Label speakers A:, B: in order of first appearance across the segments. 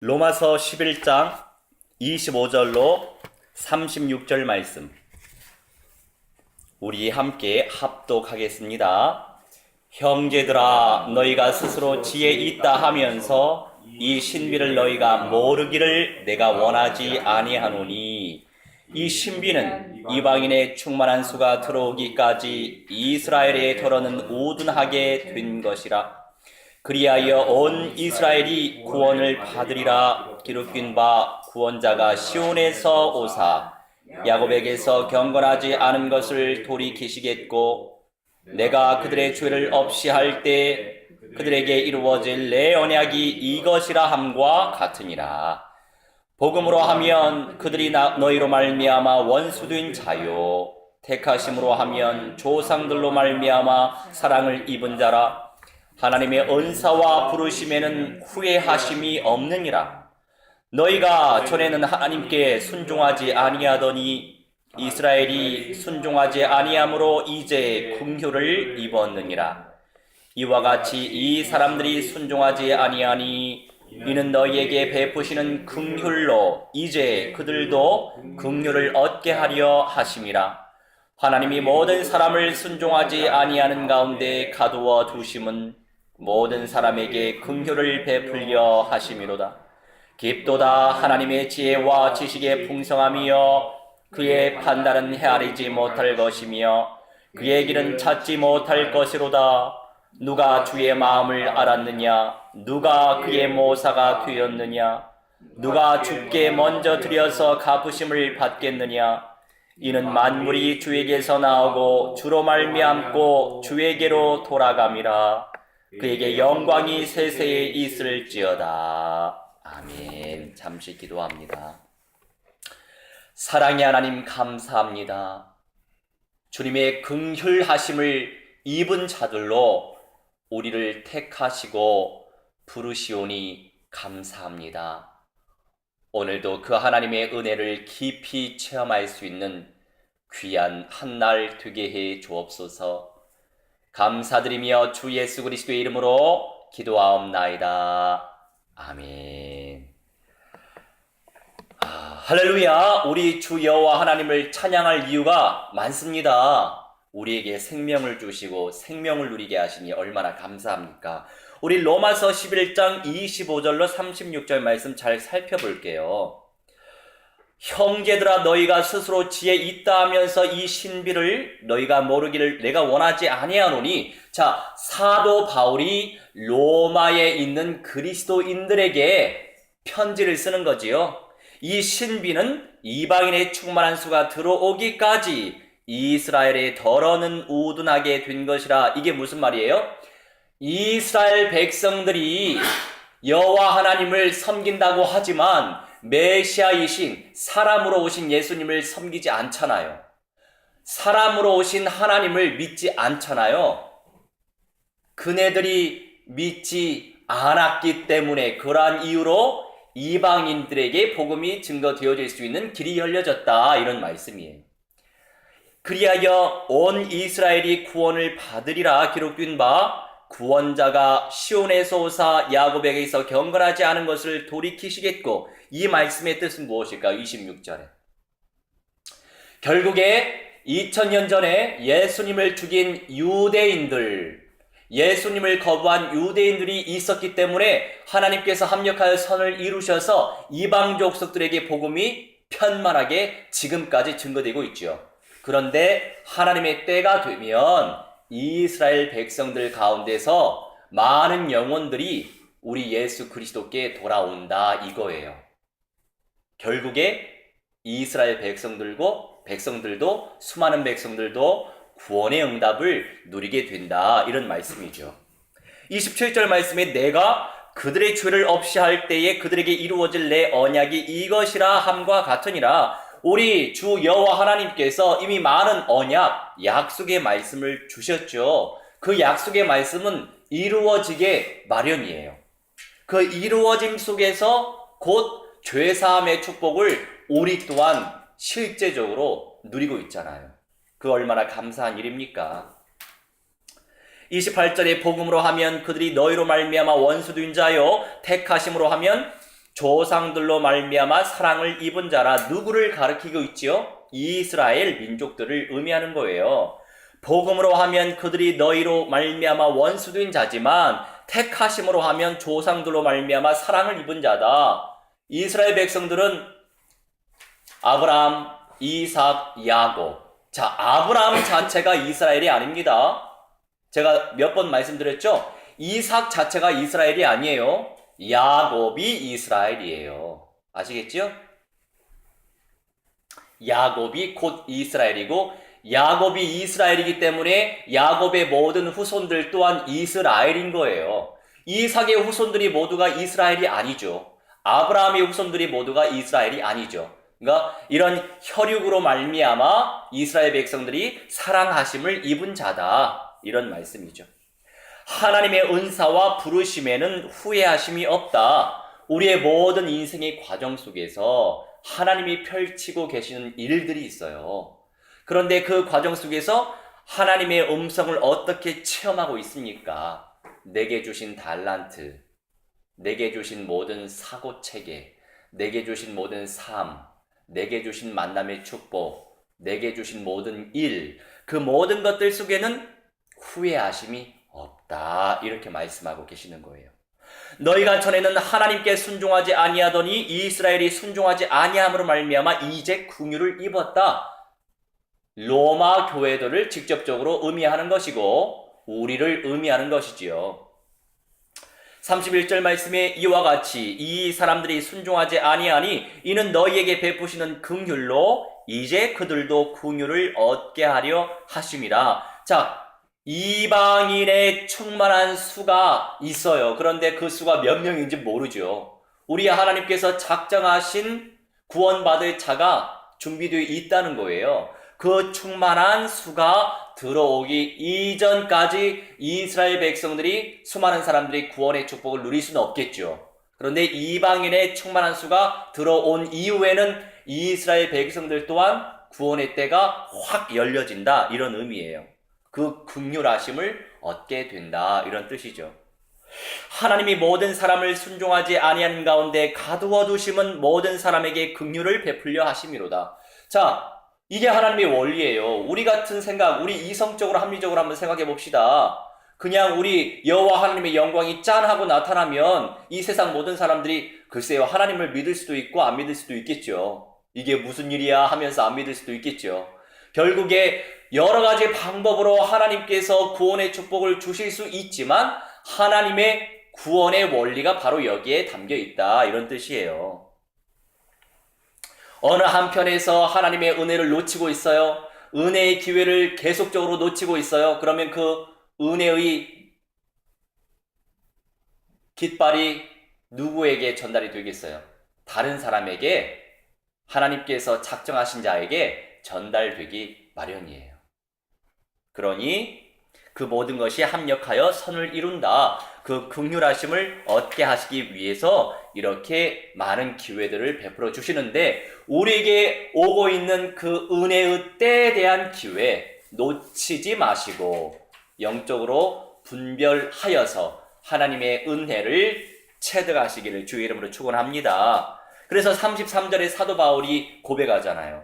A: 로마서 11장 25절로 36절 말씀 우리 함께 합독하겠습니다. 형제들아, 너희가 스스로 지혜 있다 하면서 이 신비를 너희가 모르기를 내가 원하지 아니하노니, 이 신비는 이방인의 충만한 수가 들어오기까지 이스라엘의 털어는 우둔하게 된 것이라. 그리하여 온 이스라엘이 구원을 받으리라. 기록된 바 구원자가 시온에서 오사 야곱에게서 경건하지 않은 것을 돌이키시겠고, 내가 그들의 죄를 없이 할 때 그들에게 이루어질 내 언약이 이것이라 함과 같으니라. 복음으로 하면 그들이 너희로 말미암아 원수된 자요, 택하심으로 하면 조상들로 말미암아 사랑을 입은 자라. 하나님의 은사와 부르심에는 후회하심이 없느니라. 너희가 전에는 하나님께 순종하지 아니하더니 이스라엘이 순종하지 아니함으로 이제 긍휼을 입었느니라. 이와 같이 이 사람들이 순종하지 아니하니 이는 너희에게 베푸시는 긍휼로 이제 그들도 긍휼을 얻게 하려 하심이라. 하나님이 모든 사람을 순종하지 아니하는 가운데 가두어 두심은 모든 사람에게 긍휼을 베풀려 하심이로다. 깊도다 하나님의 지혜와 지식의 풍성함이여 그의 판단은 헤아리지 못할 것이며 그의 길은 찾지 못할 것이로다. 누가 주의 마음을 알았느냐? 누가 그의 모사가 되었느냐? 누가 주께 먼저 드려서 갚으심을 받겠느냐? 이는 만물이 주에게서 나오고 주로 말미암고 주에게로 돌아감이라. 그에게 영광이 세세에 있을지어다. 아멘. 잠시 기도합니다. 사랑의 하나님, 감사합니다. 주님의 긍휼하심을 입은 자들로 우리를 택하시고 부르시오니 감사합니다. 오늘도 그 하나님의 은혜를 깊이 체험할 수 있는 귀한 한날 되게 해 주옵소서. 감사드리며 주 예수 그리스도의 이름으로 기도하옵나이다. 아멘. 할렐루야. 우리 주 여호와 하나님을 찬양할 이유가 많습니다. 우리에게 생명을 주시고 생명을 누리게 하시니 얼마나 감사합니까? 우리 로마서 11장 25절로 36절 말씀 잘 살펴볼게요. 형제들아, 너희가 스스로 지혜 있다 하면서 이 신비를 너희가 모르기를 내가 원하지 아니하노니. 자, 사도 바울이 로마에 있는 그리스도인들에게 편지를 쓰는 거지요. 이 신비는 이방인의 충만한 수가 들어오기까지 이스라엘의 덜어는 우둔하게 된 것이라. 이게 무슨 말이에요? 이스라엘 백성들이 여호와 하나님을 섬긴다고 하지만 메시아이신 사람으로 오신 예수님을 섬기지 않잖아요. 사람으로 오신 하나님을 믿지 않잖아요. 그네들이 믿지 않았기 때문에 그러한 이유로 이방인들에게 복음이 증거되어질 수 있는 길이 열려졌다, 이런 말씀이에요. 그리하여 온 이스라엘이 구원을 받으리라. 기록된 바 구원자가 시온에서 오사 야곱에게서 경건하지 않은 것을 돌이키시겠고, 이 말씀의 뜻은 무엇일까요? 26절에 결국에 2000년 전에 예수님을 죽인 유대인들, 예수님을 거부한 유대인들이 있었기 때문에 하나님께서 합력하여 선을 이루셔서 이방 족속들에게 복음이 편만하게 지금까지 증거되고 있죠. 그런데 하나님의 때가 되면 이스라엘 백성들 가운데서 많은 영혼들이 우리 예수 그리스도께 돌아온다, 이거예요. 결국에 이스라엘 백성들도 수많은 백성들도 구원의 응답을 누리게 된다, 이런 말씀이죠. 27절 말씀에 내가 그들의 죄를 없이 할 때에 그들에게 이루어질 내 언약이 이것이라 함과 같으니라. 우리 주 여호와 하나님께서 이미 많은 언약, 약속의 말씀을 주셨죠. 그 약속의 말씀은 이루어지게 마련이에요. 그 이루어짐 속에서 곧 죄사함의 축복을 우리 또한 실제적으로 누리고 있잖아요. 그 얼마나 감사한 일입니까? 28절에 복음으로 하면 그들이 너희로 말미암아 원수된 자요, 택하심으로 하면 조상들로 말미암아 사랑을 입은 자라. 누구를 가리키고 있지요? 이스라엘 민족들을 의미하는 거예요. 복음으로 하면 그들이 너희로 말미암아 원수된 자지만 택하심으로 하면 조상들로 말미암아 사랑을 입은 자다. 이스라엘 백성들은 아브라함, 이삭, 야곱. 자, 아브라함 자체가 이스라엘이 아닙니다. 제가 몇 번 말씀드렸죠? 이삭 자체가 이스라엘이 아니에요. 야곱이 이스라엘이에요. 아시겠죠? 야곱이 곧 이스라엘이고, 야곱이 이스라엘이기 때문에 야곱의 모든 후손들 또한 이스라엘인 거예요. 이삭의 후손들이 모두가 이스라엘이 아니죠. 아브라함의 후손들이 모두가 이스라엘이 아니죠. 그러니까 이런 혈육으로 말미암아 이스라엘 백성들이 사랑하심을 입은 자다, 이런 말씀이죠. 하나님의 은사와 부르심에는 후회하심이 없다. 우리의 모든 인생의 과정 속에서 하나님이 펼치고 계시는 일들이 있어요. 그런데 그 과정 속에서 하나님의 음성을 어떻게 체험하고 있습니까? 내게 주신 달란트, 내게 주신 모든 사고체계, 내게 주신 모든 삶, 내게 주신 만남의 축복, 내게 주신 모든 일, 그 모든 것들 속에는 후회하심이 없다, 이렇게 말씀하고 계시는 거예요. 너희가 전에는 하나님께 순종하지 아니하더니 이스라엘이 순종하지 아니함으로 말미암아 이제 긍휼을 입었다. 로마 교회들을 직접적으로 의미하는 것이고 우리를 의미하는 것이지요. 31절 말씀에 이와 같이 이 사람들이 순종하지 아니하니 이는 너희에게 베푸시는 긍휼로 이제 그들도 긍휼을 얻게 하려 하심이라. 자, 이방인의 충만한 수가 있어요. 그런데 그 수가 몇 명인지 모르죠. 우리 하나님께서 작정하신 구원받을 자가 준비되어 있다는 거예요. 그 충만한 수가 들어오기 이전까지 이스라엘 백성들이, 수많은 사람들이 구원의 축복을 누릴 수는 없겠죠. 그런데 이방인의 충만한 수가 들어온 이후에는 이스라엘 백성들 또한 구원의 때가 확 열려진다, 이런 의미예요. 그 긍휼하심을 얻게 된다, 이런 뜻이죠. 하나님이 모든 사람을 순종하지 아니하는 가운데 가두어 두심은 모든 사람에게 긍휼을 베풀려 하심이로다. 자, 이게 하나님의 원리예요. 우리 같은 생각, 우리 이성적으로 합리적으로 한번 생각해 봅시다. 그냥 우리 여호와 하나님의 영광이 짠하고 나타나면 이 세상 모든 사람들이 글쎄요, 하나님을 믿을 수도 있고 안 믿을 수도 있겠죠. 이게 무슨 일이야 하면서 안 믿을 수도 있겠죠. 결국에 여러 가지 방법으로 하나님께서 구원의 축복을 주실 수 있지만 하나님의 구원의 원리가 바로 여기에 담겨 있다, 이런 뜻이에요. 어느 한편에서 하나님의 은혜를 놓치고 있어요. 은혜의 기회를 계속적으로 놓치고 있어요. 그러면 그 은혜의 깃발이 누구에게 전달이 되겠어요? 다른 사람에게, 하나님께서 작정하신 자에게 전달되기 마련이에요. 그러니 그 모든 것이 합력하여 선을 이룬다. 그 긍휼하심을 얻게 하시기 위해서 이렇게 많은 기회들을 베풀어 주시는데, 우리에게 오고 있는 그 은혜의 때에 대한 기회 놓치지 마시고 영적으로 분별하여서 하나님의 은혜를 체득하시기를 주의 이름으로 축원합니다. 그래서 33절에 사도 바울이 고백하잖아요.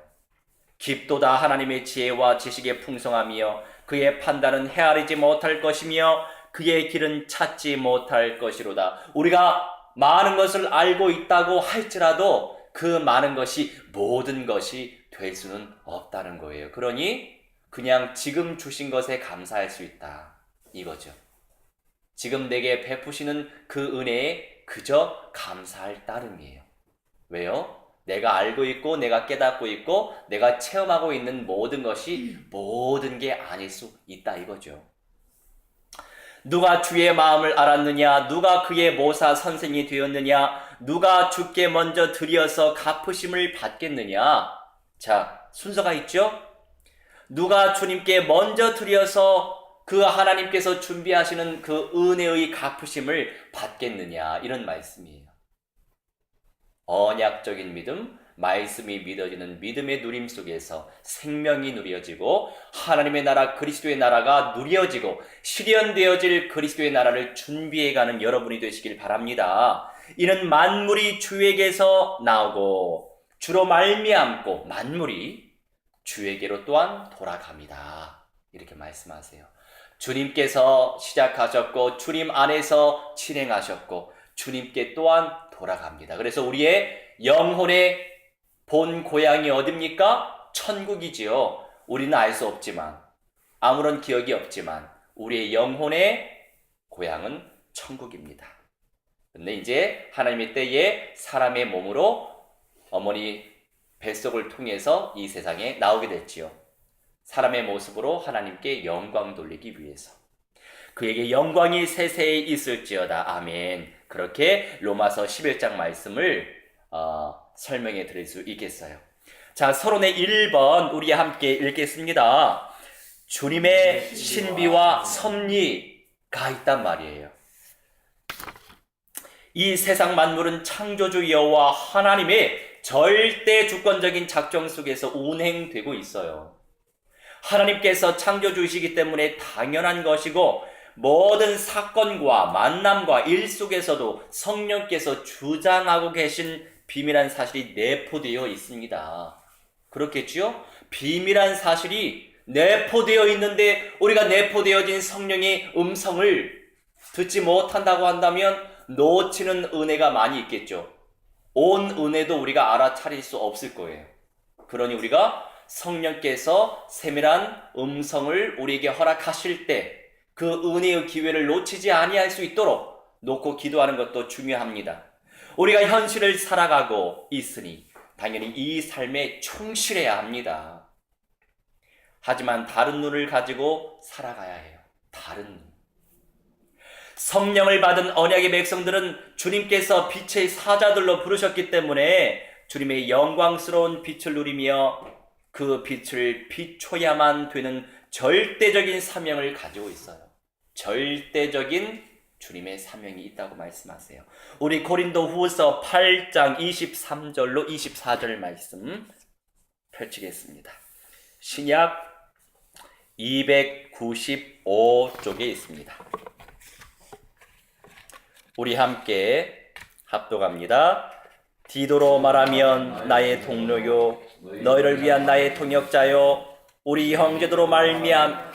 A: 깊도다 하나님의 지혜와 지식의 풍성함이여 그의 판단은 헤아리지 못할 것이며 그의 길은 찾지 못할 것이로다. 우리가 많은 것을 알고 있다고 할지라도 그 많은 것이 모든 것이 될 수는 없다는 거예요. 그러니 그냥 지금 주신 것에 감사할 수 있다, 이거죠. 지금 내게 베푸시는 그 은혜에 그저 감사할 따름이에요. 왜요? 내가 알고 있고 내가 깨닫고 있고 내가 체험하고 있는 모든 것이 모든 게 아닐 수 있다, 이거죠. 누가 주의 마음을 알았느냐? 누가 그의 모사 선생이 되었느냐? 누가 주께 먼저 드려서 갚으심을 받겠느냐? 자, 순서가 있죠? 누가 주님께 먼저 드려서 그 하나님께서 준비하시는 그 은혜의 갚으심을 받겠느냐, 이런 말씀이에요. 언약적인 믿음, 말씀이 믿어지는 믿음의 누림 속에서 생명이 누려지고 하나님의 나라, 그리스도의 나라가 누려지고 실현되어질 그리스도의 나라를 준비해가는 여러분이 되시길 바랍니다. 이는 만물이 주에게서 나오고 주로 말미암고 만물이 주에게로 또한 돌아갑니다. 이렇게 말씀하세요. 주님께서 시작하셨고 주님 안에서 진행하셨고 주님께 또한 돌아갑니다. 그래서 우리의 영혼의 본 고향이 어딥니까? 천국이지요. 우리는 알 수 없지만, 아무런 기억이 없지만 우리의 영혼의 고향은 천국입니다. 근데 이제 하나님의 때에 사람의 몸으로 어머니 뱃속을 통해서 이 세상에 나오게 됐지요. 사람의 모습으로 하나님께 영광 돌리기 위해서. 그에게 영광이 세세히 있을지어다. 아멘. 그렇게 로마서 11장 말씀을 설명해 드릴 수 있겠어요. 자, 서론의 1번 우리 함께 읽겠습니다. 주님의 신비와 섭리가 있단 말이에요. 이 세상 만물은 창조주 여호와 하나님의 절대 주권적인 작정 속에서 운행되고 있어요. 하나님께서 창조주이시기 때문에 당연한 것이고 모든 사건과 만남과 일 속에서도 성령께서 주장하고 계신 비밀한 사실이 내포되어 있습니다. 그렇겠지요? 비밀한 사실이 내포되어 있는데 우리가 내포되어진 성령의 음성을 듣지 못한다고 한다면 놓치는 은혜가 많이 있겠죠. 온 은혜도 우리가 알아차릴 수 없을 거예요. 그러니 우리가 성령께서 세밀한 음성을 우리에게 허락하실 때 그 은혜의 기회를 놓치지 아니할 수 있도록 놓고 기도하는 것도 중요합니다. 우리가 현실을 살아가고 있으니 당연히 이 삶에 충실해야 합니다. 하지만 다른 눈을 가지고 살아가야 해요. 다른 눈. 성령을 받은 언약의 백성들은 주님께서 빛의 사자들로 부르셨기 때문에 주님의 영광스러운 빛을 누리며 그 빛을 비춰야만 되는 절대적인 사명을 가지고 있어요. 절대적인 주님의 사명이 있다고 말씀하세요. 우리 고린도 후서 8장 23절로 24절 말씀 펼치겠습니다. 신약 295쪽에 있습니다. 우리 함께 합독합니다. 디도로 말하면 나의 동료요 너희를 위한 나의 동역자요 우리 형제들로 말미암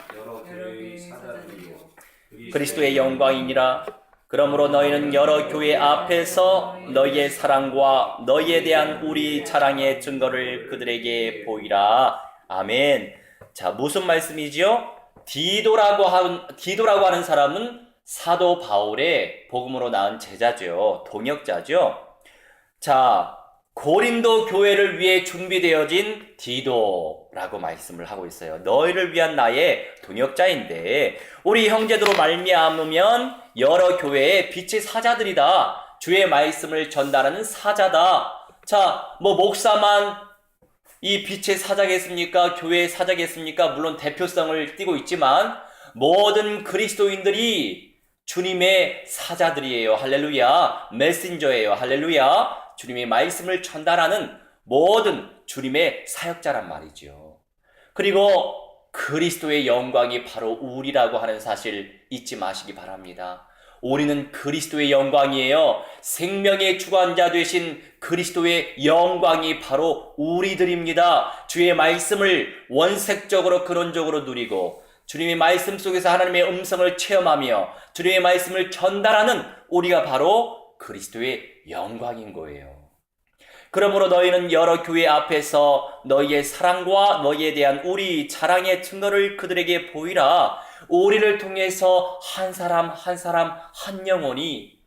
A: 그리스도의 영광이니라. 그러므로 너희는 여러 교회 앞에서 너희의 사랑과 너희에 대한 우리 자랑의 증거를 그들에게 보이라. 아멘. 자, 무슨 말씀이지요? 디도라고 하는 사람은 사도 바울의 복음으로 낳은 제자죠. 동역자죠. 자, 고린도 교회를 위해 준비되어진 디도라고 말씀을 하고 있어요. 너희를 위한 나의 동역자인데 우리 형제들로 말미암으면 여러 교회의 빛의 사자들이다. 주의 말씀을 전달하는 사자다. 자, 목사만 이 빛의 사자겠습니까? 교회의 사자겠습니까? 물론 대표성을 띠고 있지만 모든 그리스도인들이 주님의 사자들이에요. 할렐루야. 메신저예요. 할렐루야. 주님의 말씀을 전달하는 모든 주님의 사역자란 말이죠. 그리고 그리스도의 영광이 바로 우리라고 하는 사실 잊지 마시기 바랍니다. 우리는 그리스도의 영광이에요. 생명의 주관자 되신 그리스도의 영광이 바로 우리들입니다. 주의 말씀을 원색적으로 근원적으로 누리고 주님의 말씀 속에서 하나님의 음성을 체험하며 주님의 말씀을 전달하는 우리가 바로 그리스도의 영광인 거예요. 그러므로 너희는 여러 교회 앞에서 너희의 사랑과 너희에 대한 우리 자랑의 증거를 그들에게 보이라. 우리를 통해서 한 사람 한 영혼이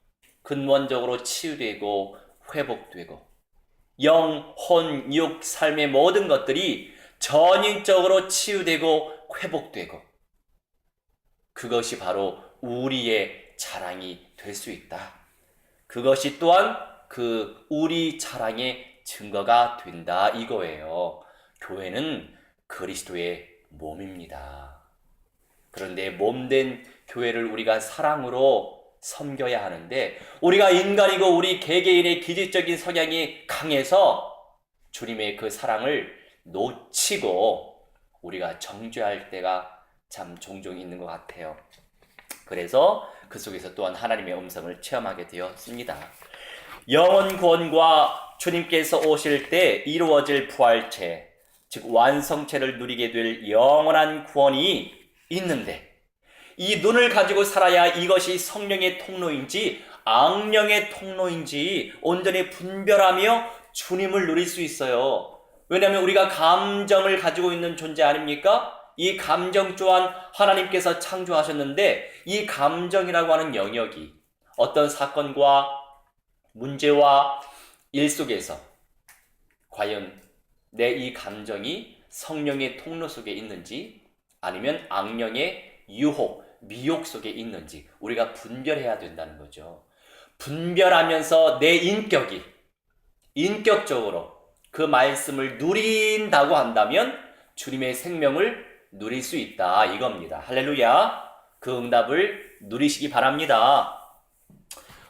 A: 근원적으로 치유되고 회복되고 영, 혼, 육, 삶의 모든 것들이 전인적으로 치유되고 회복되고 그것이 바로 우리의 자랑이 될 수 있다. 그것이 또한 그 우리 자랑의 증거가 된다 이거예요. 교회는 그리스도의 몸입니다. 그런데 몸된 교회를 우리가 사랑으로 섬겨야 하는데 우리가 인간이고 우리 개개인의 기질적인 성향이 강해서 주님의 그 사랑을 놓치고 우리가 정죄할 때가 참 종종 있는 것 같아요. 그래서 그 속에서 또한 하나님의 음성을 체험하게 되었습니다. 영원 구원과 주님께서 오실 때 이루어질 부활체, 즉 완성체를 누리게 될 영원한 구원이 있는데, 이 눈을 가지고 살아야 이것이 성령의 통로인지 악령의 통로인지 온전히 분별하며 주님을 누릴 수 있어요. 왜냐하면 우리가 감정을 가지고 있는 존재 아닙니까? 이 감정 또한 하나님께서 창조하셨는데, 이 감정이라고 하는 영역이 어떤 사건과 문제와 일 속에서 과연 내 이 감정이 성령의 통로 속에 있는지 아니면 악령의 유혹, 미혹 속에 있는지 우리가 분별해야 된다는 거죠. 분별하면서 내 인격이 인격적으로 그 말씀을 누린다고 한다면 주님의 생명을 누릴 수 있다 이겁니다. 할렐루야. 그 응답을 누리시기 바랍니다.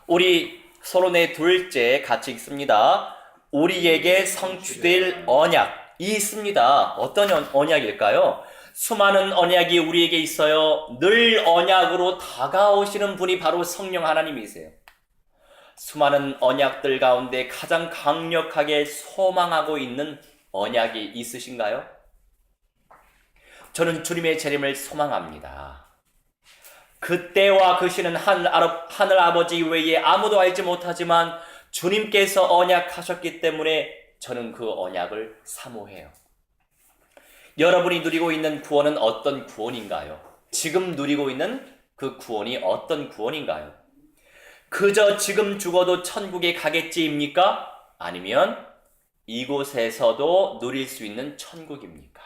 A: 우리 서론의 둘째 같이 읽습니다. 우리에게 성취될 언약이 있습니다. 어떤 언약일까요? 수많은 언약이 우리에게 있어요. 늘 언약으로 다가오시는 분이 바로 성령 하나님이세요. 수많은 언약들 가운데 가장 강력하게 소망하고 있는 언약이 있으신가요? 저는 주님의 재림을 소망합니다. 그때와 그 시는 하늘 아버지 외에 아무도 알지 못하지만 주님께서 언약하셨기 때문에 저는 그 언약을 사모해요. 여러분이 누리고 있는 구원은 어떤 구원인가요? 지금 누리고 있는 그 구원이 어떤 구원인가요? 그저 지금 죽어도 천국에 가겠지입니까? 아니면 이곳에서도 누릴 수 있는 천국입니까?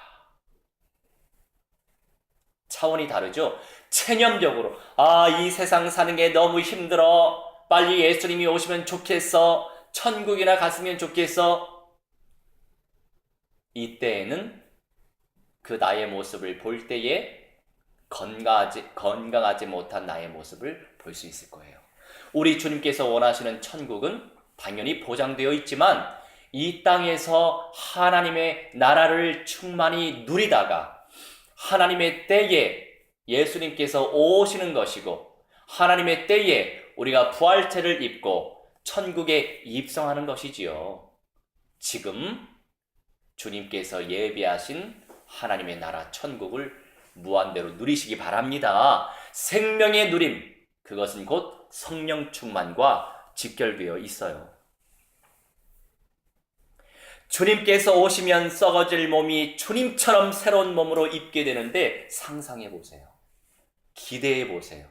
A: 차원이 다르죠? 체념적으로 이 세상 사는 게 너무 힘들어. 빨리 예수님이 오시면 좋겠어. 천국이나 갔으면 좋겠어. 이때에는 그 나의 모습을 볼 때에 건강하지 못한 나의 모습을 볼 수 있을 거예요. 우리 주님께서 원하시는 천국은 당연히 보장되어 있지만 이 땅에서 하나님의 나라를 충만히 누리다가 하나님의 때에 예수님께서 오시는 것이고 하나님의 때에 우리가 부활체를 입고 천국에 입성하는 것이지요. 지금 주님께서 예비하신 하나님의 나라 천국을 무한대로 누리시기 바랍니다. 생명의 누림, 그것은 곧 성령 충만과 직결되어 있어요. 주님께서 오시면 썩어질 몸이 주님처럼 새로운 몸으로 입게 되는데 상상해 보세요. 기대해 보세요.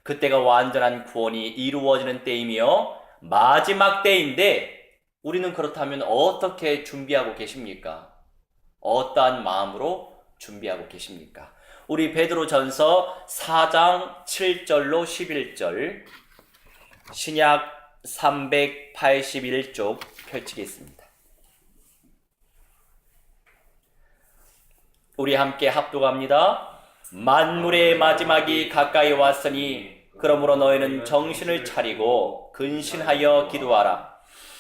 A: 그때가 완전한 구원이 이루어지는 때이며 마지막 때인데 우리는 그렇다면 어떻게 준비하고 계십니까? 어떠한 마음으로 준비하고 계십니까? 우리 베드로전서 4장 7절로 11절 신약 381쪽 펼치겠습니다. 우리 함께 합독합니다. 만물의 마지막이 가까이 왔으니 그러므로 너희는 정신을 차리고 근신하여 기도하라.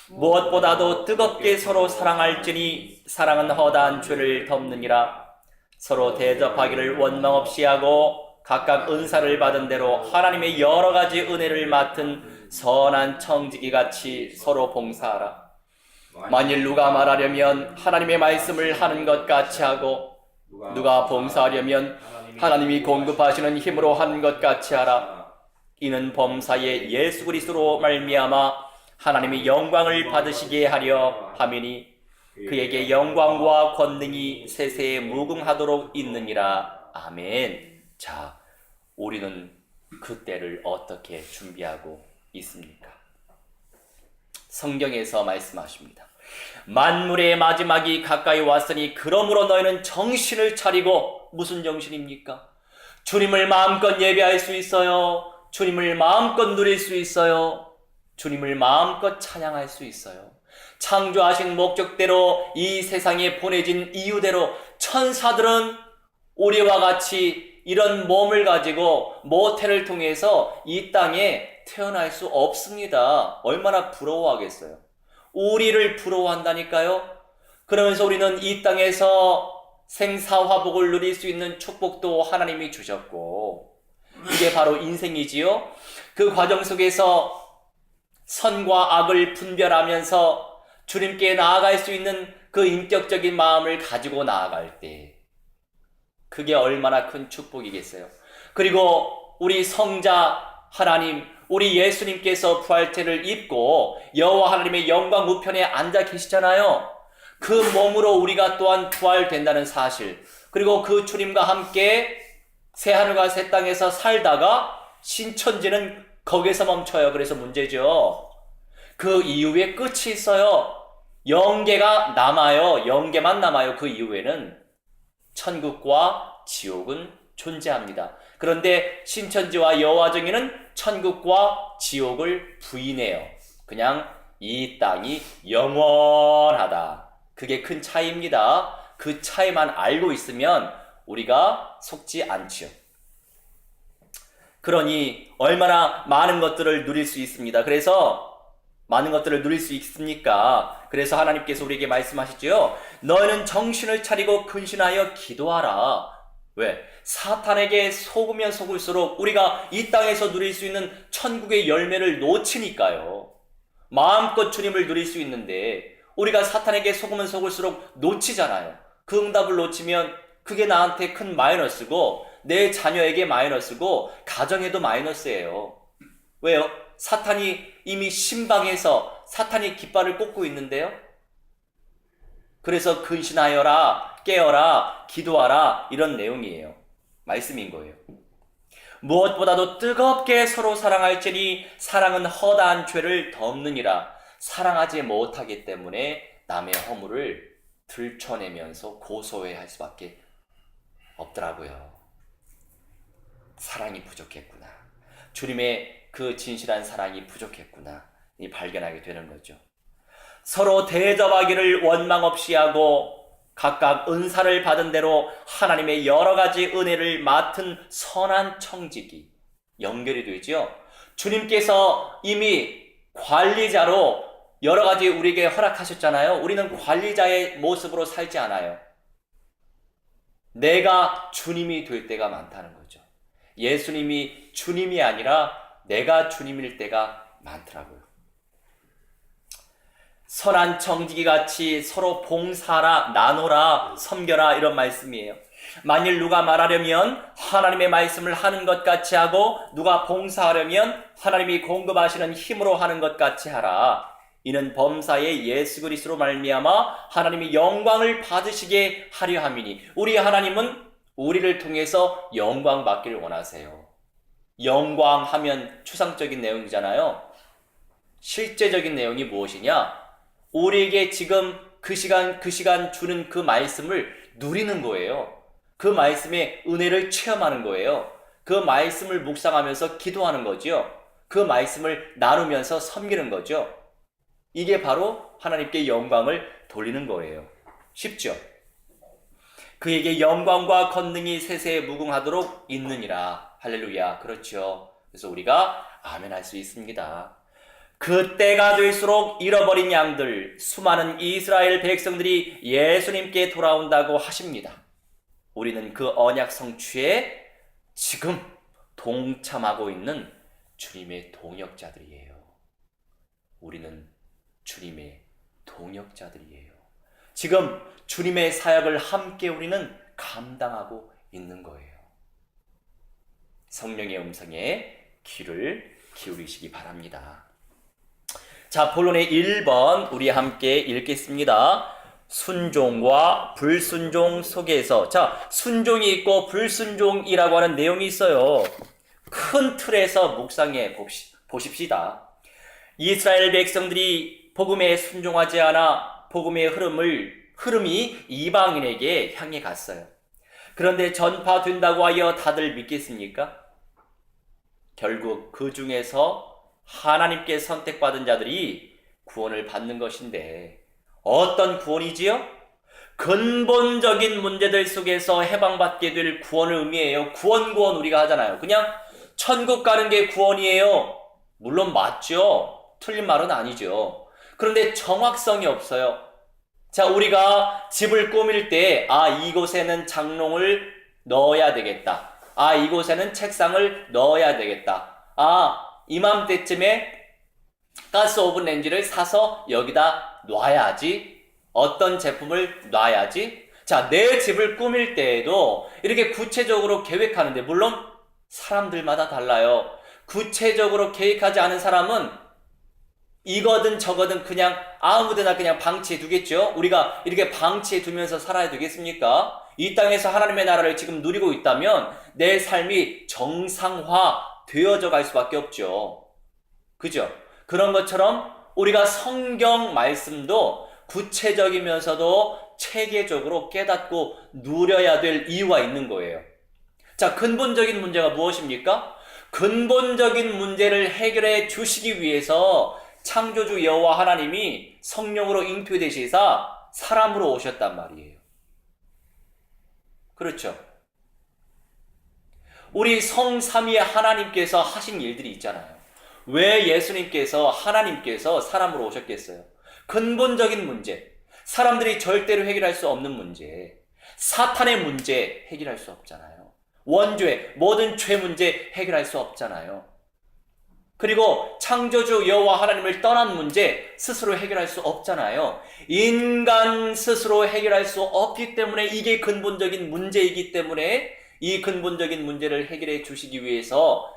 A: 무엇보다도 뜨겁게 서로 사랑할지니 사랑은 허다한 죄를 덮느니라. 서로 대접하기를 원망 없이 하고 각각 은사를 받은 대로 하나님의 여러 가지 은혜를 맡은 선한 청지기 같이 서로 봉사하라. 만일 누가 말하려면 하나님의 말씀을 하는 것 같이 하고 누가 봉사하려면 하나님이 공급하시는 힘으로 하는 것 같이 하라. 이는 범사에 예수 그리스도로 말미암아 하나님의 영광을 받으시게 하려 함이니 그에게 영광과 권능이 세세에 무궁하도록 있느니라. 아멘. 자, 우리는 그때를 어떻게 준비하고 있습니까? 성경에서 말씀하십니다. 만물의 마지막이 가까이 왔으니 그러므로 너희는 정신을 차리고, 무슨 정신입니까? 주님을 마음껏 예배할 수 있어요. 주님을 마음껏 누릴 수 있어요. 주님을 마음껏 찬양할 수 있어요. 창조하신 목적대로 이 세상에 보내진 이유대로 천사들은 우리와 같이 이런 몸을 가지고 모태를 통해서 이 땅에 태어날 수 없습니다. 얼마나 부러워하겠어요. 우리를 부러워한다니까요. 그러면서 우리는 이 땅에서 생사화복을 누릴 수 있는 축복도 하나님이 주셨고, 이게 바로 인생이지요. 그 과정 속에서 선과 악을 분별하면서 주님께 나아갈 수 있는 그 인격적인 마음을 가지고 나아갈 때 그게 얼마나 큰 축복이겠어요. 그리고 우리 성자 하나님, 우리 예수님께서 부활체를 입고 여호와 하나님의 영광 우편에 앉아 계시잖아요. 그 몸으로 우리가 또한 부활된다는 사실, 그리고 그 주님과 함께 새하늘과 새 땅에서 살다가 신천지는 거기서 멈춰요. 그래서 문제죠. 그 이후에 끝이 있어요. 영계가 남아요. 영계만 남아요. 그 이후에는 천국과 지옥은 존재합니다. 그런데 신천지와 여호와 정의는 천국과 지옥을 부인해요. 그냥 이 땅이 영원하다. 그게 큰 차이입니다. 그 차이만 알고 있으면 우리가 속지 않지요. 그러니 얼마나 많은 것들을 누릴 수 있습니다. 그래서 많은 것들을 누릴 수 있습니까? 그래서 하나님께서 우리에게 말씀하시죠. 너희는 정신을 차리고 근신하여 기도하라. 왜? 사탄에게 속으면 속을수록 우리가 이 땅에서 누릴 수 있는 천국의 열매를 놓치니까요. 마음껏 주님을 누릴 수 있는데 우리가 사탄에게 속으면 속을수록 놓치잖아요. 그 응답을 놓치면 그게 나한테 큰 마이너스고 내 자녀에게 마이너스고 가정에도 마이너스예요. 왜요? 사탄이 이미 신방에서 사탄이 깃발을 꽂고 있는데요. 그래서 근신하여라, 깨어라, 기도하라 이런 내용이에요. 말씀인 거예요. 무엇보다도 뜨겁게 서로 사랑할지니 사랑은 허다한 죄를 덮느니라. 사랑하지 못하기 때문에 남의 허물을 들춰내면서 고소해야 할 수밖에 없더라고요. 사랑이 부족했구나. 주님의 그 진실한 사랑이 부족했구나. 이 발견하게 되는 거죠. 서로 대접하기를 원망 없이 하고 각각 은사를 받은 대로 하나님의 여러 가지 은혜를 맡은 선한 청지기 연결이 되죠. 주님께서 이미 관리자로 여러 가지 우리에게 허락하셨잖아요. 우리는 관리자의 모습으로 살지 않아요. 내가 주님이 될 때가 많다는 거죠. 예수님이 주님이 아니라 내가 주님일 때가 많더라고요. 선한 청지기 같이 서로 봉사하라, 나누라, 섬겨라 이런 말씀이에요. 만일 누가 말하려면 하나님의 말씀을 하는 것 같이 하고 누가 봉사하려면 하나님이 공급하시는 힘으로 하는 것 같이 하라. 이는 범사의 예수 그리스도로 말미암아 하나님이 영광을 받으시게 하려 함이니 우리 하나님은 우리를 통해서 영광 받기를 원하세요. 영광하면 추상적인 내용이잖아요. 실제적인 내용이 무엇이냐? 우리에게 지금 그 시간 주는 그 말씀을 누리는 거예요. 그 말씀의 은혜를 체험하는 거예요. 그 말씀을 묵상하면서 기도하는 거죠. 그 말씀을 나누면서 섬기는 거죠. 이게 바로 하나님께 영광을 돌리는 거예요. 쉽죠? 그에게 영광과 권능이 세세에 무궁하도록 있느니라. 할렐루야. 그렇죠. 그래서 우리가 아멘 할 수 있습니다. 그때가 될수록 잃어버린 양들, 수많은 이스라엘 백성들이 예수님께 돌아온다고 하십니다. 우리는 그 언약 성취에 지금 동참하고 있는 주님의 동역자들이에요. 우리는 주님의 동역자들이에요. 지금 주님의 사역을 함께 우리는 감당하고 있는 거예요. 성령의 음성에 귀를 기울이시기 바랍니다. 자, 본론의 1번 우리 함께 읽겠습니다. 순종과 불순종 속에서. 자, 순종이 있고 불순종이라고 하는 내용이 있어요. 큰 틀에서 묵상해 보십시다. 이스라엘 백성들이 복음에 순종하지 않아 복음의 흐름이 이방인에게 향해 갔어요. 그런데 전파된다고 하여 다들 믿겠습니까? 결국 그 중에서 하나님께 선택받은 자들이 구원을 받는 것인데 어떤 구원이지요? 근본적인 문제들 속에서 해방받게 될 구원을 의미해요. 구원 우리가 하잖아요. 그냥 천국 가는 게 구원이에요. 물론 맞죠. 틀린 말은 아니죠. 그런데 정확성이 없어요. 자, 우리가 집을 꾸밀 때 이곳에는 장롱을 넣어야 되겠다. 이곳에는 책상을 넣어야 되겠다. 이맘때쯤에 가스 오븐 렌지를 사서 여기다 놔야지. 어떤 제품을 놔야지. 자, 내 집을 꾸밀 때에도 이렇게 구체적으로 계획하는데, 물론 사람들마다 달라요. 구체적으로 계획하지 않은 사람은 이거든 저거든 그냥 아무데나 그냥 방치해 두겠죠. 우리가 이렇게 방치해 두면서 살아야 되겠습니까? 이 땅에서 하나님의 나라를 지금 누리고 있다면 내 삶이 정상화 되어져 갈 수밖에 없죠. 그죠? 그런 것처럼 우리가 성경 말씀도 구체적이면서도 체계적으로 깨닫고 누려야 될 이유가 있는 거예요. 자, 근본적인 문제가 무엇입니까? 근본적인 문제를 해결해 주시기 위해서 창조주 여호와 하나님이 성령으로 잉태되시사 사람으로 오셨단 말이에요. 그렇죠? 우리 성삼위의 하나님께서 하신 일들이 있잖아요. 왜 예수님께서 하나님께서 사람으로 오셨겠어요? 근본적인 문제, 사람들이 절대로 해결할 수 없는 문제, 사탄의 문제 해결할 수 없잖아요. 원죄, 모든 죄 문제 해결할 수 없잖아요. 그리고 창조주 여호와 하나님을 떠난 문제 스스로 해결할 수 없잖아요. 인간 스스로 해결할 수 없기 때문에 이게 근본적인 문제이기 때문에 이 근본적인 문제를 해결해 주시기 위해서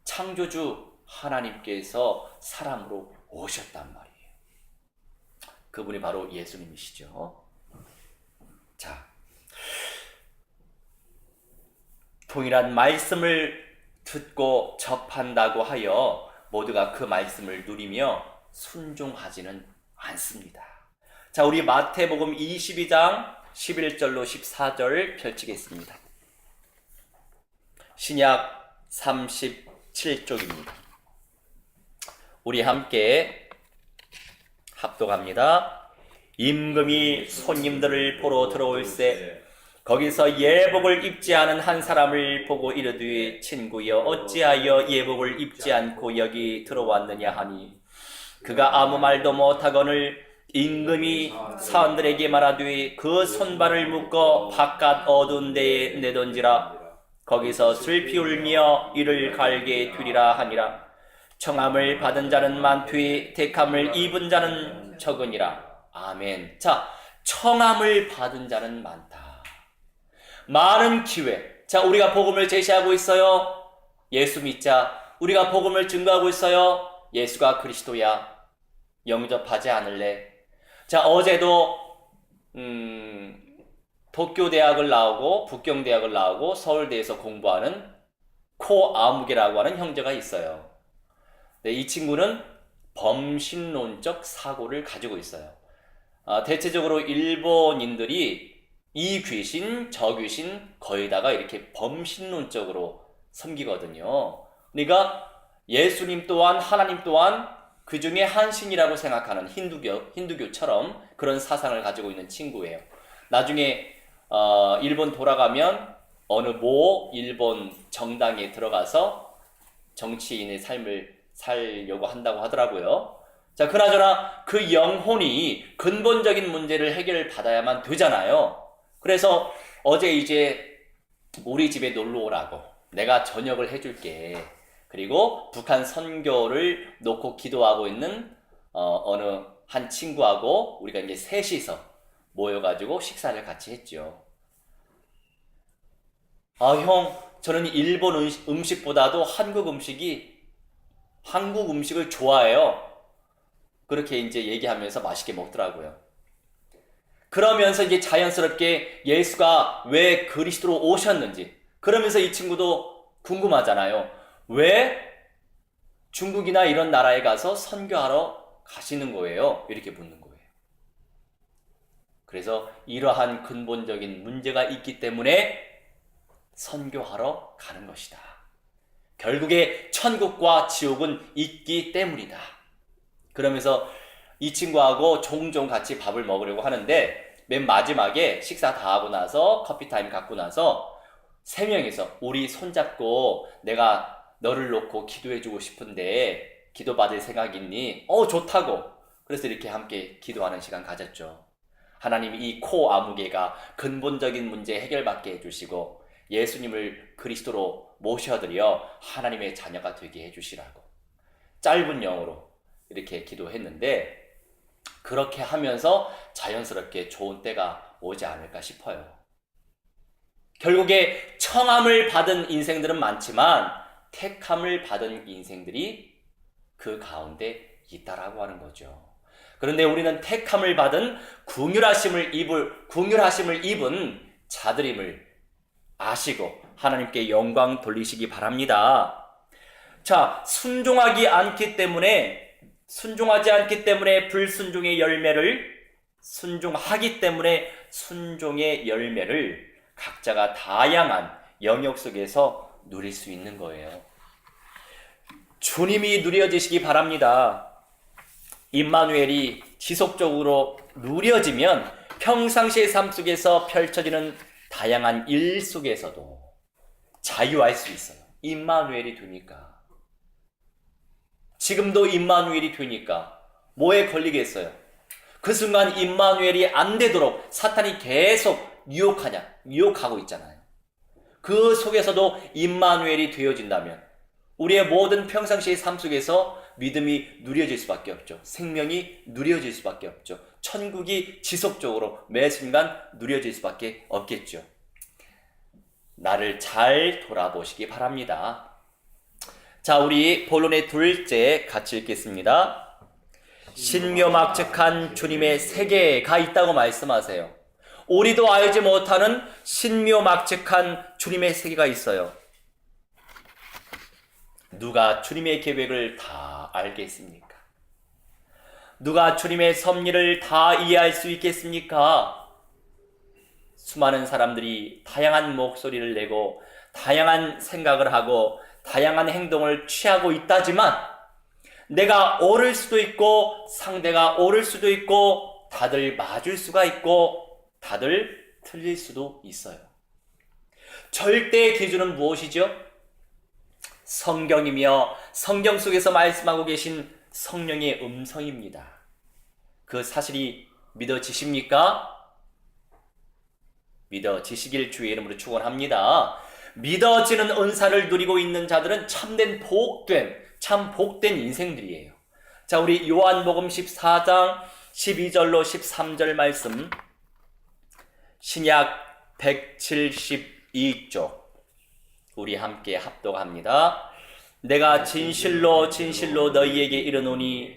A: 창조주 하나님께서 사람으로 오셨단 말이에요. 그분이 바로 예수님이시죠. 자, 동일한 말씀을 듣고 접한다고 하여 모두가 그 말씀을 누리며 순종하지는 않습니다. 자, 우리 마태복음 22장 11절로 14절 펼치겠습니다. 신약 37쪽입니다. 우리 함께 합독합니다. 임금이 손님들을 보러 들어올세 거기서 예복을 입지 않은 한 사람을 보고 이르되 친구여 어찌하여 예복을 입지 않고 여기 들어왔느냐 하니 그가 아무 말도 못하거늘 임금이 사람들에게 말하되 그 손발을 묶어 바깥 어두운 데에 내던지라 거기서 슬피 울며 이를 갈게 되리라 하니라. 청함을 받은 자는 많되 택함을 입은 자는 적으니라. 아멘. 자, 청함을 받은 자는 많다. 많은 기회. 자, 우리가 복음을 제시하고 있어요. 예수 믿자. 우리가 복음을 증거하고 있어요. 예수가 그리스도야. 영접하지 않을래? 자, 어제도 도쿄대학을 나오고 북경대학을 나오고 서울대에서 공부하는 코아무개라고 하는 형제가 있어요. 네, 이 친구는 범신론적 사고를 가지고 있어요. 대체적으로 일본인들이 이 귀신, 저 귀신 거의다가 이렇게 범신론적으로 섬기거든요. 그러니까 예수님 또한 하나님 또한 그 중에 한 신이라고 생각하는 힌두교처럼 그런 사상을 가지고 있는 친구예요. 나중에 일본 돌아가면 어느 모 일본 정당에 들어가서 정치인의 삶을 살려고 한다고 하더라고요. 자, 그나저나 그 영혼이 근본적인 문제를 해결받아야만 되잖아요. 그래서 어제 이제 우리 집에 놀러 오라고 내가 저녁을 해줄게. 그리고 북한 선교를 놓고 기도하고 있는 어느 한 친구하고 우리가 이제 셋이서 모여가지고 식사를 같이 했죠. 형, 저는 일본 음식보다도 한국 음식을 좋아해요. 그렇게 이제 얘기하면서 맛있게 먹더라고요. 그러면서 이제 자연스럽게 예수가 왜 그리스도로 오셨는지, 그러면서 이 친구도 궁금하잖아요. 왜 중국이나 이런 나라에 가서 선교하러 가시는 거예요? 이렇게 묻는 거예요. 그래서 이러한 근본적인 문제가 있기 때문에 선교하러 가는 것이다. 결국에 천국과 지옥은 있기 때문이다. 그러면서 이 친구하고 종종 같이 밥을 먹으려고 하는데 맨 마지막에 식사 다 하고 나서 커피타임 갖고 나서 세 명이서 우리 손잡고 내가 너를 놓고 기도해주고 싶은데 기도받을 생각 있니? 좋다고. 그래서 이렇게 함께 기도하는 시간 가졌죠. 하나님이 이 코아무개가 근본적인 문제 해결받게 해주시고 예수님을 그리스도로 모셔드려 하나님의 자녀가 되게 해주시라고 짧은 영어로 이렇게 기도했는데 그렇게 하면서 자연스럽게 좋은 때가 오지 않을까 싶어요. 결국에 청함을 받은 인생들은 많지만 택함을 받은 인생들이 그 가운데 있다라고 하는 거죠. 그런데 우리는 택함을 받은 긍휼하심을 입은 자들임을 아시고 하나님께 영광 돌리시기 바랍니다. 자, 순종하지 않기 때문에 불순종의 열매를, 순종하기 때문에 순종의 열매를 각자가 다양한 영역 속에서 누릴 수 있는 거예요. 주님이 누려지시기 바랍니다. 임마누엘이 지속적으로 누려지면 평상시의 삶 속에서 펼쳐지는 다양한 일 속에서도 자유할 수 있어요. 임마누엘이 되니까. 지금도 임마누엘이 되니까 뭐에 걸리겠어요? 그 순간 임마누엘이 안 되도록 사탄이 계속 유혹하고 있잖아요. 그 속에서도 임마누엘이 되어진다면 우리의 모든 평상시의 삶 속에서 믿음이 누려질 수밖에 없죠. 생명이 누려질 수밖에 없죠. 천국이 지속적으로 매 순간 누려질 수밖에 없겠죠. 나를 잘 돌아보시기 바랍니다. 자, 우리 본론의 둘째 같이 읽겠습니다. 신묘막측한 주님의 세계가 있다고 말씀하세요. 우리도 알지 못하는 신묘막측한 주님의 세계가 있어요. 누가 주님의 계획을 다 알겠습니까? 누가 주님의 섭리를 다 이해할 수 있겠습니까? 수많은 사람들이 다양한 목소리를 내고 다양한 생각을 하고 다양한 행동을 취하고 있다지만 내가 옳을 수도 있고 상대가 옳을 수도 있고 다들 맞을 수가 있고 다들 틀릴 수도 있어요. 절대의 기준은 무엇이죠? 성경이며 성경 속에서 말씀하고 계신 성령의 음성입니다. 그 사실이 믿어지십니까? 믿어지시길 주의 이름으로 축원합니다. 믿어지는 은사를 누리고 있는 자들은 참 복된 인생들이에요. 자, 우리 요한복음 14장 12절로 13절 말씀, 신약 172쪽 우리 함께 합독합니다. 내가 진실로 너희에게 이르노니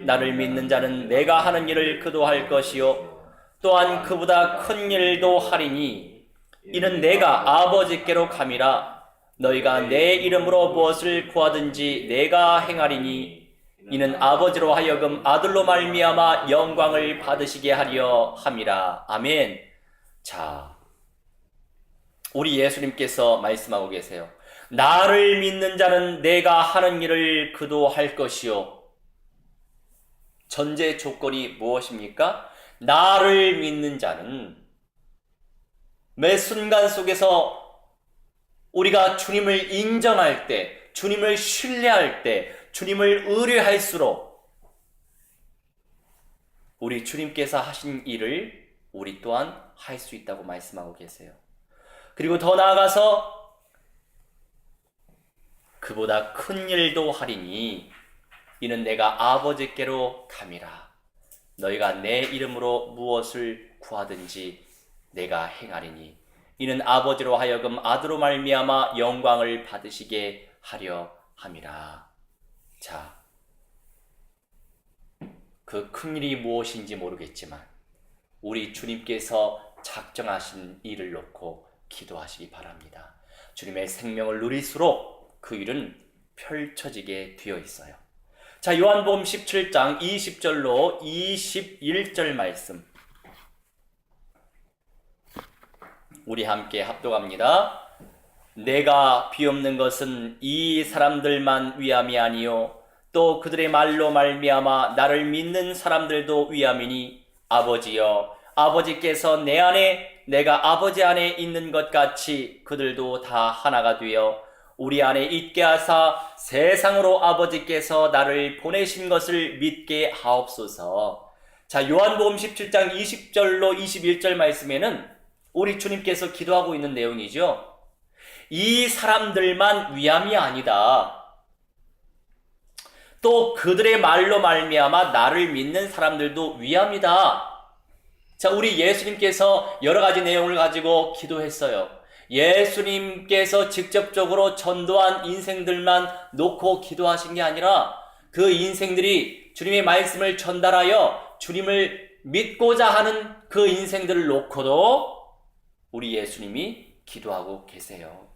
A: 나를 믿는 자는 내가 하는 일을 그도 할 것이요 또한 그보다 큰 일도 하리니 이는 내가 아버지께로 감이라. 너희가 내 이름으로 무엇을 구하든지 내가 행하리니 이는 아버지로 하여금 아들로 말미암아 영광을 받으시게 하려 함이라. 아멘. 자, 우리 예수님께서 말씀하고 계세요. 나를 믿는 자는 내가 하는 일을 그도 할 것이요. 전제 조건이 무엇입니까? 나를 믿는 자는 매 순간 속에서 우리가 주님을 인정할 때, 주님을 신뢰할 때, 주님을 의뢰할수록 우리 주님께서 하신 일을 우리 또한 할 수 있다고 말씀하고 계세요. 그리고 더 나아가서 그보다 큰 일도 하리니 이는 내가 아버지께로 감이라. 너희가 내 이름으로 무엇을 구하든지 내가 행하리니 이는 아버지로 하여금 아들로 말미암아 영광을 받으시게 하려 함이라. 자, 그 큰 일이 무엇인지 모르겠지만 우리 주님께서 작정하신 일을 놓고 기도하시기 바랍니다. 주님의 생명을 누릴수록 그 일은 펼쳐지게 되어 있어요. 자, 요한복음 17장 20절로 21절 말씀 우리 함께 합독합니다. 내가 비옵는 것은 이 사람들만 위함이 아니요 또 그들의 말로 말미암아 나를 믿는 사람들도 위함이니 아버지여 아버지께서 내 안에 내가 아버지 안에 있는 것 같이 그들도 다 하나가 되어 우리 안에 있게 하사 세상으로 아버지께서 나를 보내신 것을 믿게 하옵소서. 자, 요한복음 17장 20절로 21절 말씀에는 우리 주님께서 기도하고 있는 내용이죠. 이 사람들만 위함이 아니다. 또 그들의 말로 말미암아 나를 믿는 사람들도 위함이다. 자, 우리 예수님께서 여러 가지 내용을 가지고 기도했어요. 예수님께서 직접적으로 전도한 인생들만 놓고 기도하신 게 아니라 그 인생들이 주님의 말씀을 전달하여 주님을 믿고자 하는 그 인생들을 놓고도 우리 예수님이 기도하고 계세요.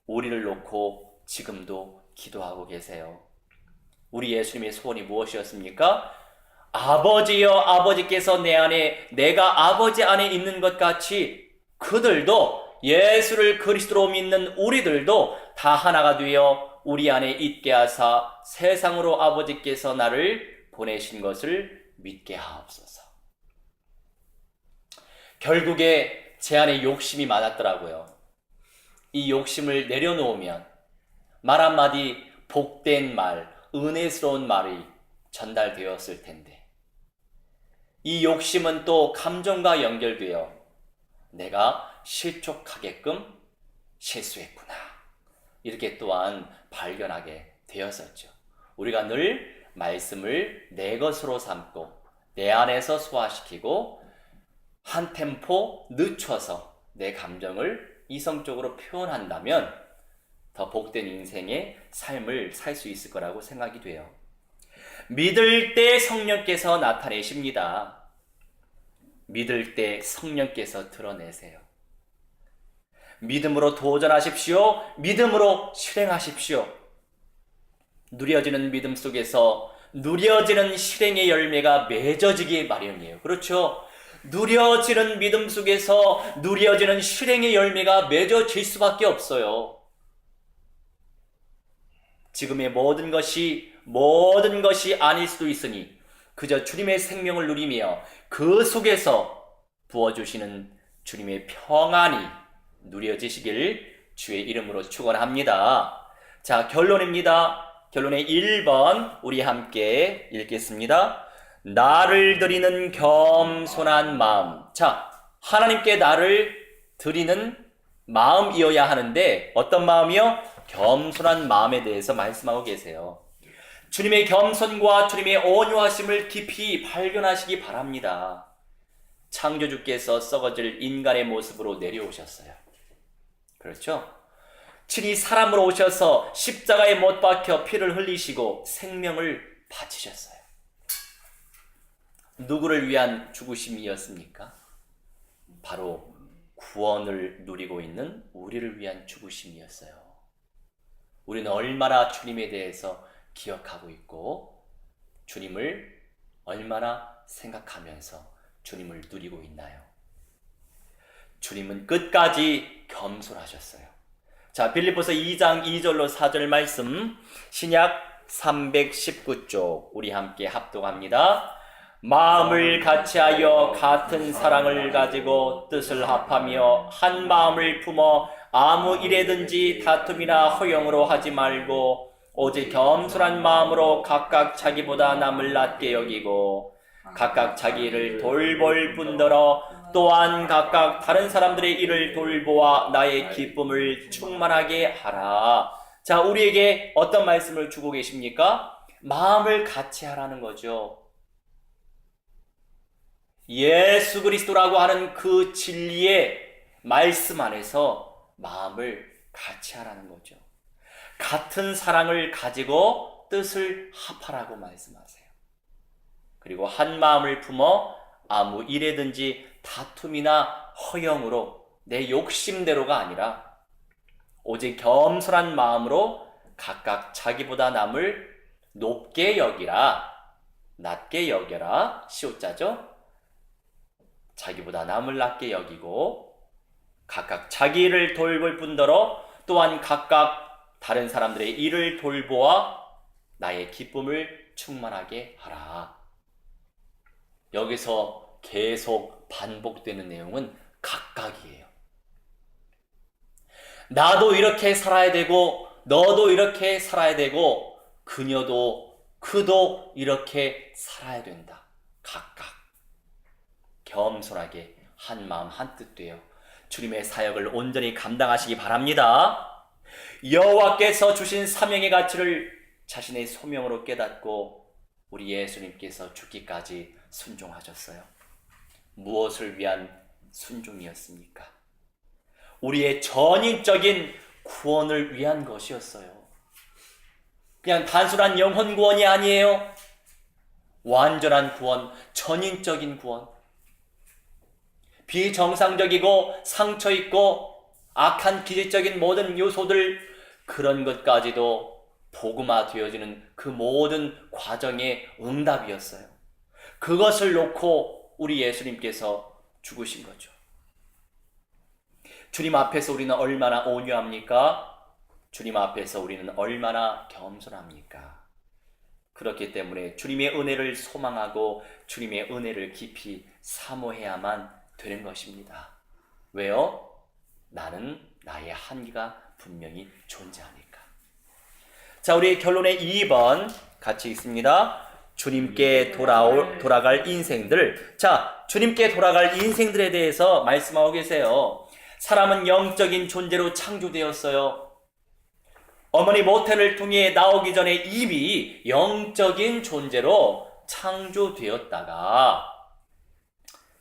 A: 우리를 놓고 지금도 기도하고 계세요. 우리 예수님의 소원이 무엇이었습니까? 아버지여, 아버지께서 내 안에, 내가 아버지 안에 있는 것 같이 그들도, 예수를 그리스도로 믿는 우리들도 다 하나가 되어 우리 안에 있게 하사 세상으로 아버지께서 나를 보내신 것을 믿게 하옵소서. 결국에 제 안에 욕심이 많았더라고요. 이 욕심을 내려놓으면 말 한마디 복된 말, 은혜스러운 말이 전달되었을 텐데, 이 욕심은 또 감정과 연결되어 내가 실족하게끔 실수했구나, 이렇게 또한 발견하게 되었었죠. 우리가 늘 말씀을 내 것으로 삼고 내 안에서 소화시키고 한 템포 늦춰서 내 감정을 이성적으로 표현한다면 더 복된 인생의 삶을 살 수 있을 거라고 생각이 돼요. 믿을 때 성령께서 나타내십니다. 믿을 때 성령께서 드러내세요. 믿음으로 도전하십시오. 믿음으로 실행하십시오. 누려지는 믿음 속에서 누려지는 실행의 열매가 맺어지기 마련이에요. 그렇죠? 누려지는 믿음 속에서 누려지는 실행의 열매가 맺어질 수밖에 없어요. 지금의 모든 것이 아닐 수도 있으니 그저 주님의 생명을 누리며 그 속에서 부어주시는 주님의 평안이 누려지시길 주의 이름으로 축원합니다. 자, 결론입니다. 결론의 1번 우리 함께 읽겠습니다. 나를 드리는 겸손한 마음. 자, 하나님께 나를 드리는 마음이어야 하는데 어떤 마음이요? 겸손한 마음에 대해서 말씀하고 계세요. 주님의 겸손과 주님의 온유하심을 깊이 발견하시기 바랍니다. 창조주께서 썩어질 인간의 모습으로 내려오셨어요. 그렇죠? 친히 사람으로 오셔서 십자가에 못 박혀 피를 흘리시고 생명을 바치셨어요. 누구를 위한 죽으심이었습니까? 바로 구원을 누리고 있는 우리를 위한 죽으심이었어요. 우리는 얼마나 주님에 대해서 기억하고 있고 주님을 얼마나 생각하면서 주님을 누리고 있나요? 주님은 끝까지 겸손하셨어요. 자, 빌립보서 2장 2절로 4절 말씀, 신약 319쪽 우리 함께 합독합니다. 마음을 같이하여 같은 사랑을 가지고 뜻을 합하며 한 마음을 품어 아무 일에든지 다툼이나 허용으로 하지 말고 오직 겸손한 마음으로 각각 자기보다 남을 낮게 여기고 각각 자기 일을 돌볼 뿐더러 또한 각각 다른 사람들의 일을 돌보아 나의 기쁨을 충만하게 하라. 자, 우리에게 어떤 말씀을 주고 계십니까? 마음을 같이 하라는 거죠. 예수 그리스도라고 하는 그 진리의 말씀 안에서 마음을 같이 하라는 거죠. 같은 사랑을 가지고 뜻을 합하라고 말씀하세요. 그리고 한 마음을 품어 아무 일에든지 다툼이나 허영으로 내 욕심대로가 아니라 오직 겸손한 마음으로 각각 자기보다 남을 높게 여기라, 낮게 여겨라, 시옷자죠. 자기보다 남을 낮게 여기고 각각 자기 일을 돌볼 뿐더러 또한 각각 다른 사람들의 일을 돌보아 나의 기쁨을 충만하게 하라. 여기서 계속 반복되는 내용은 각각이에요. 나도 이렇게 살아야 되고 너도 이렇게 살아야 되고 그도 이렇게 살아야 된다. 각각 겸손하게 한 마음 한 뜻 되어 주님의 사역을 온전히 감당하시기 바랍니다. 여호와께서 주신 사명의 가치를 자신의 소명으로 깨닫고 우리 예수님께서 죽기까지 순종하셨어요. 무엇을 위한 순종이었습니까? 우리의 전인적인 구원을 위한 것이었어요. 그냥 단순한 영혼 구원이 아니에요. 완전한 구원, 전인적인 구원. 비정상적이고 상처 있고 악한 기질적인 모든 요소들, 그런 것까지도 복음화되어지는 그 모든 과정의 응답이었어요. 그것을 놓고 우리 예수님께서 죽으신 거죠. 주님 앞에서 우리는 얼마나 온유합니까? 주님 앞에서 우리는 얼마나 겸손합니까? 그렇기 때문에 주님의 은혜를 소망하고 주님의 은혜를 깊이 사모해야만 되는 것입니다. 왜요? 나는 나의 한계가 분명히 존재하니까. 자, 우리 결론의 2번 같이 읽습니다. 주님께 돌아갈 인생들. 자, 주님께 돌아갈 인생들에 대해서 말씀하고 계세요. 사람은 영적인 존재로 창조되었어요. 어머니 모태를 통해 나오기 전에 이미 영적인 존재로 창조되었다가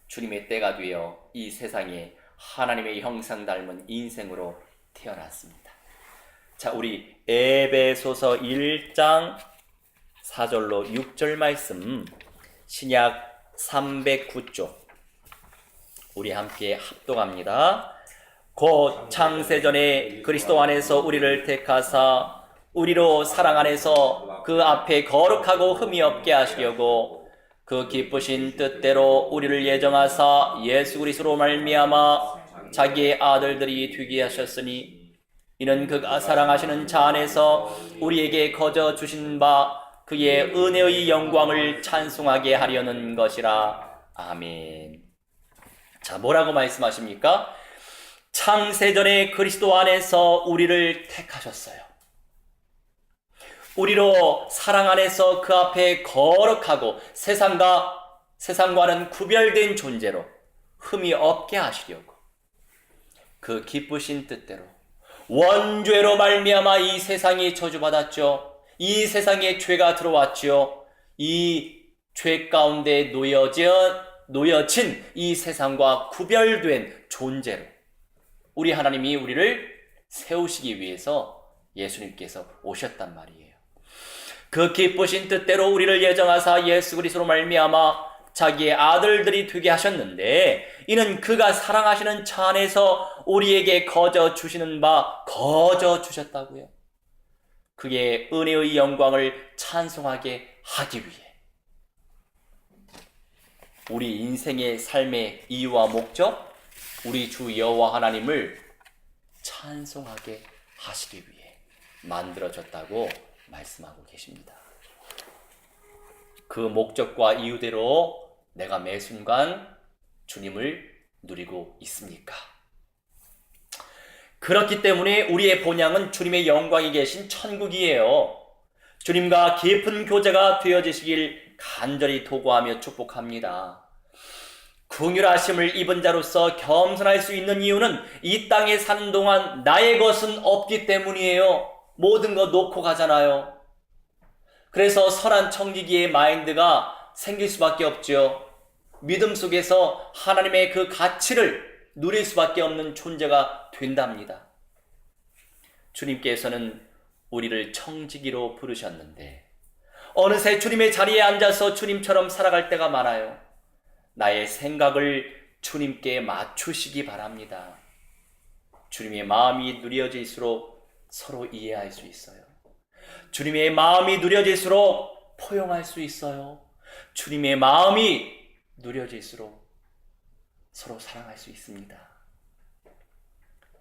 A: 주님의 때가 되어 이 세상에 하나님의 형상 닮은 인생으로 태어났습니다. 자, 우리 에베소서 1장 4절로 6절 말씀, 신약 309쪽 우리 함께 합독합니다. 곧 창세전에 그리스도 안에서 우리를 택하사 우리로 사랑 안에서 그 앞에 거룩하고 흠이 없게 하시려고 그 기쁘신 뜻대로 우리를 예정하사 예수 그리스도로 말미암아 자기의 아들들이 되게 하셨으니 이는 그가 사랑하시는 자 안에서 우리에게 거저 주신 바 그의 은혜의 영광을 찬송하게 하려는 것이라. 아멘. 자, 뭐라고 말씀하십니까? 창세전에 그리스도 안에서 우리를 택하셨어요. 우리로 사랑 안에서 그 앞에 거룩하고 세상과는 구별된 존재로 흠이 없게 하시려고 그 기쁘신 뜻대로 원죄로 말미암아 이 세상이 저주받았죠. 이 세상에 죄가 들어왔죠. 이 죄 가운데 놓여진 이 세상과 구별된 존재로 우리 하나님이 우리를 세우시기 위해서 예수님께서 오셨단 말이에요. 그 기쁘신 뜻대로 우리를 예정하사 예수 그리스도로 말미암아 자기의 아들들이 되게 하셨는데 이는 그가 사랑하시는 자 안에서 우리에게 거저 주시는 바 거저 주셨다고요. 그의 은혜의 영광을 찬송하게 하기 위해 우리 인생의 삶의 이유와 목적, 우리 주 여호와 하나님을 찬송하게 하시기 위해 만들어졌다고 말씀하고 계십니다. 그 목적과 이유대로 내가 매 순간 주님을 누리고 있습니까? 그렇기 때문에 우리의 본향은 주님의 영광이 계신 천국이에요. 주님과 깊은 교제가 되어지시길 간절히 도구하며 축복합니다. 긍휼하심을 입은 자로서 겸손할 수 있는 이유는 이 땅에 사는 동안 나의 것은 없기 때문이에요. 모든 거 놓고 가잖아요. 그래서 선한 청지기의 마인드가 생길 수밖에 없죠. 믿음 속에서 하나님의 그 가치를 누릴 수밖에 없는 존재가 된답니다. 주님께서는 우리를 청지기로 부르셨는데 어느새 주님의 자리에 앉아서 주님처럼 살아갈 때가 많아요. 나의 생각을 주님께 맞추시기 바랍니다. 주님의 마음이 누려질수록 서로 이해할 수 있어요. 주님의 마음이 누려질수록 포용할 수 있어요. 주님의 마음이 누려질수록 서로 사랑할 수 있습니다.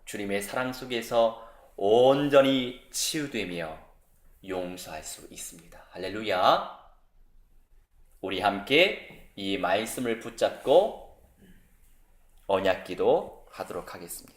A: 주님의 사랑 속에서 온전히 치유되며 용서할 수 있습니다. 할렐루야. 우리 함께 이 말씀을 붙잡고 언약기도 하도록 하겠습니다.